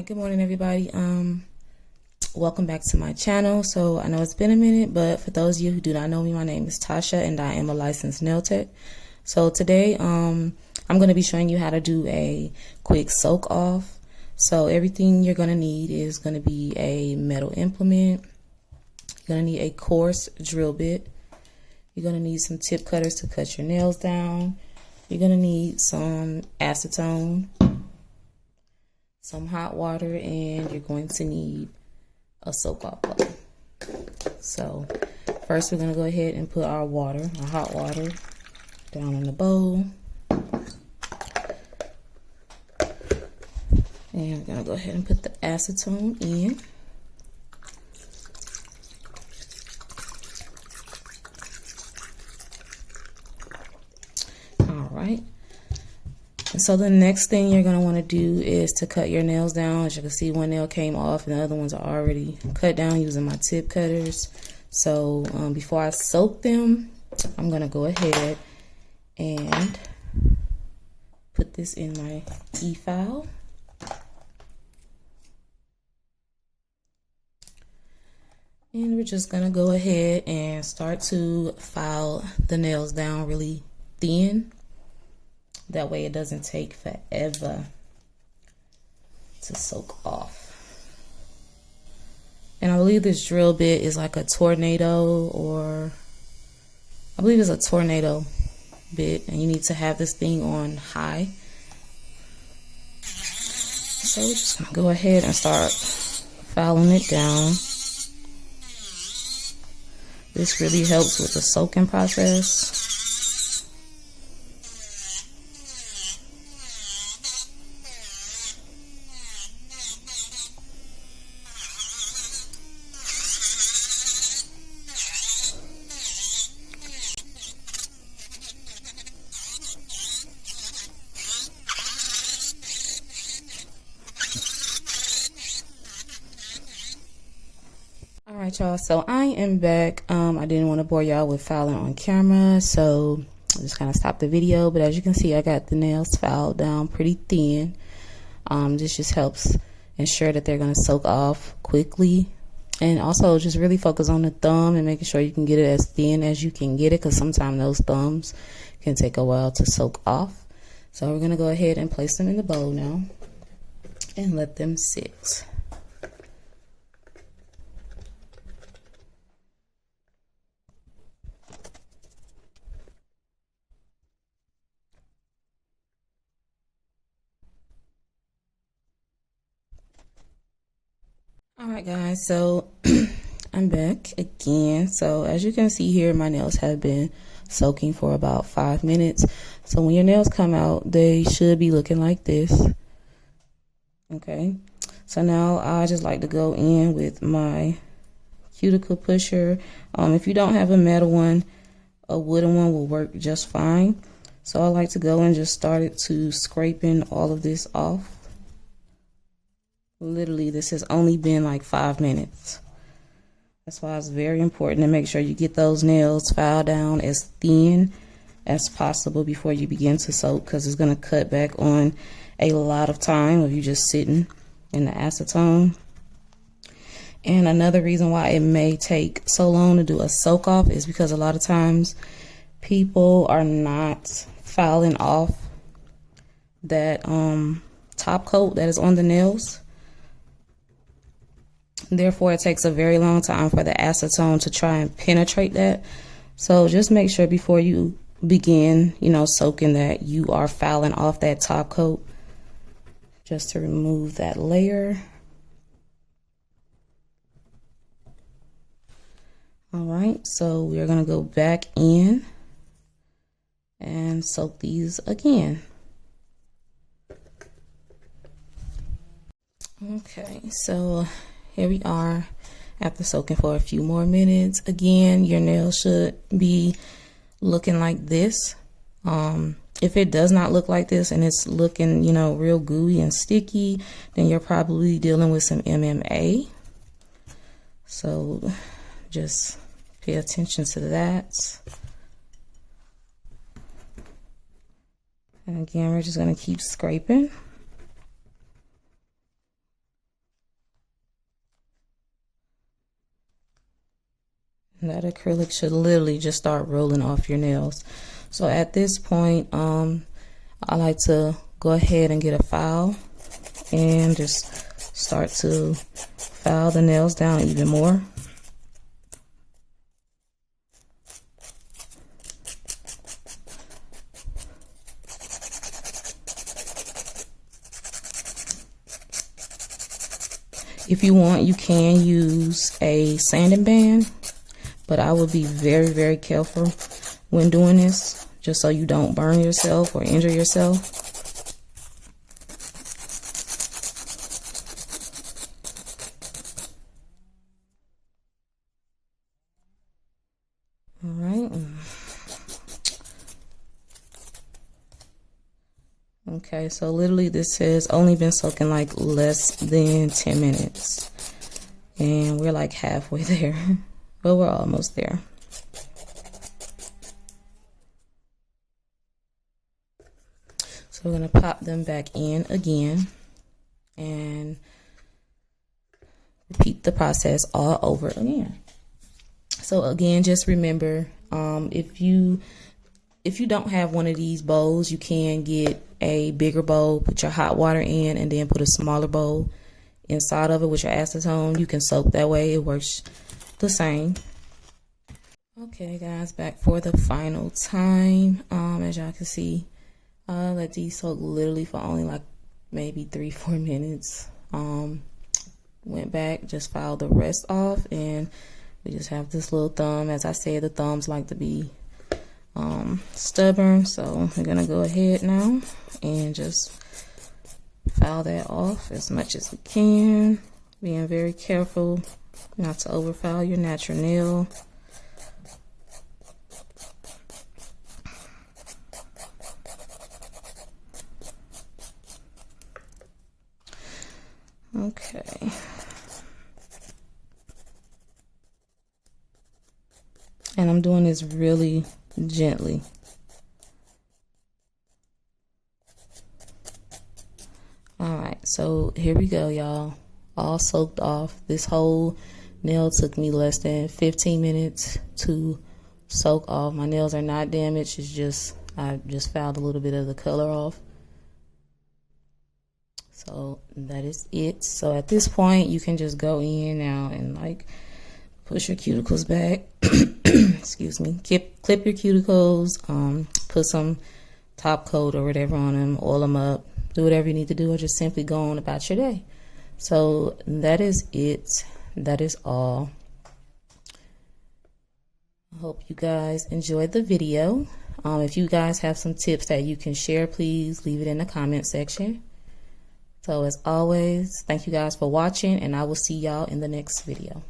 right, good morning everybody. Welcome back to my channel. So I know it's been a minute, but for those of you who do not know me, my name is Tasha and I am a licensed nail tech. So today I'm going to be showing you how to do a quick soak off. So everything you're going to need is going to be a metal implement. You're going to need a coarse drill bit. You're going to need some tip cutters to cut your nails down. You're going to need some acetone, some hot water, and you're going to need a soak off bowl. So first we're going to go ahead and put our water, our hot water, down in the bowl. And we're going to go ahead and put the acetone in. Alright. And so the next thing you're going to want to do is to cut your nails down. As you can see, one nail came off and the other ones are already cut down using my tip cutters. So before I soak them, I'm going to go ahead and put this in my e-file. And we're just going to go ahead and start to file the nails down really thin. That way it doesn't take forever to soak off. And I believe this drill bit is like a tornado, or I believe it's a tornado bit, and you need to have this thing on high. So we're just gonna go ahead and start filing it down. This really helps with the soaking process. Alright y'all, so I am back. I didn't want to bore y'all with filing on camera, so I just kind of stopped the video. But as you can see, I got the nails filed down pretty thin. This just helps ensure that they're going to soak off quickly. And also just really focus on the thumb and making sure you can get it as thin as you can get it, because sometimes those thumbs can take a while to soak off. So we're going to go ahead and place them in the bowl now and let them sit. Alright guys, so I'm back again. So as you can see here, my nails have been soaking for about 5 minutes. So when your nails come out, they should be looking like this. Okay, so now I just like to go in with my cuticle pusher. If you don't have a metal one, a wooden one will work just fine. So I like to go and just start it to scraping all of this off. Literally, this has only been like 5 minutes. That's why it's very important to make sure you get those nails filed down as thin as possible before you begin to soak, because it's going to cut back on a lot of time of you just sitting in the acetone. And another reason why it may take so long to do a soak off is because a lot of times people are not filing off that top coat that is on the nails. Therefore, it takes a very long time for the acetone to try and penetrate that. So just make sure before you begin, soaking, that you are filing off that top coat just to remove that layer. All right, so we're going to go back in and soak these again. Okay, so here we are after soaking for a few more minutes. Again, your nails should be looking like this. If it does not look like this and it's looking, real gooey and sticky, then you're probably dealing with some MMA. So just pay attention to that. And again, we're just going to keep scraping. that acrylic should literally just start rolling off your nails. So at this point, I like to go ahead and get a file and just start to file the nails down even more. If you want, you can use a sanding band, but I would be very, very careful when doing this, just so you don't burn yourself or injure yourself. All right. Okay, so literally this has only been soaking like less than 10 minutes. And we're like halfway there. But we're almost there. So we're going to pop them back in again and repeat the process all over again. So again, just remember, if you don't have one of these bowls, you can get a bigger bowl, put your hot water in, and then put a smaller bowl inside of it with your acetone. You can soak that way. It works the same. Okay, guys, back for the final time. As y'all can see, I let these soak literally for only like maybe 3-4 minutes. Went back, just filed the rest off, and we just have this little thumb. As I said, the thumbs like to be stubborn, so we're gonna go ahead now and just file that off as much as we can, being very careful not to overfile your natural nail. Okay. And I'm doing this really gently. All right, so here we go, y'all. All soaked off. This whole nail took me less than 15 minutes to soak off. My nails are not damaged. It's just, I just filed a little bit of the color off. So that is it. So at this point, you can just go in now and like push your cuticles back. Excuse me. Clip your cuticles. Put some top coat or whatever on them. Oil them up. Do whatever you need to do, or just simply go on about your day. So that is it. That is all. I hope you guys enjoyed the video. If you guys have some tips that you can share, please leave it in the comment section. So as always, thank you guys for watching, and I will see y'all in the next video.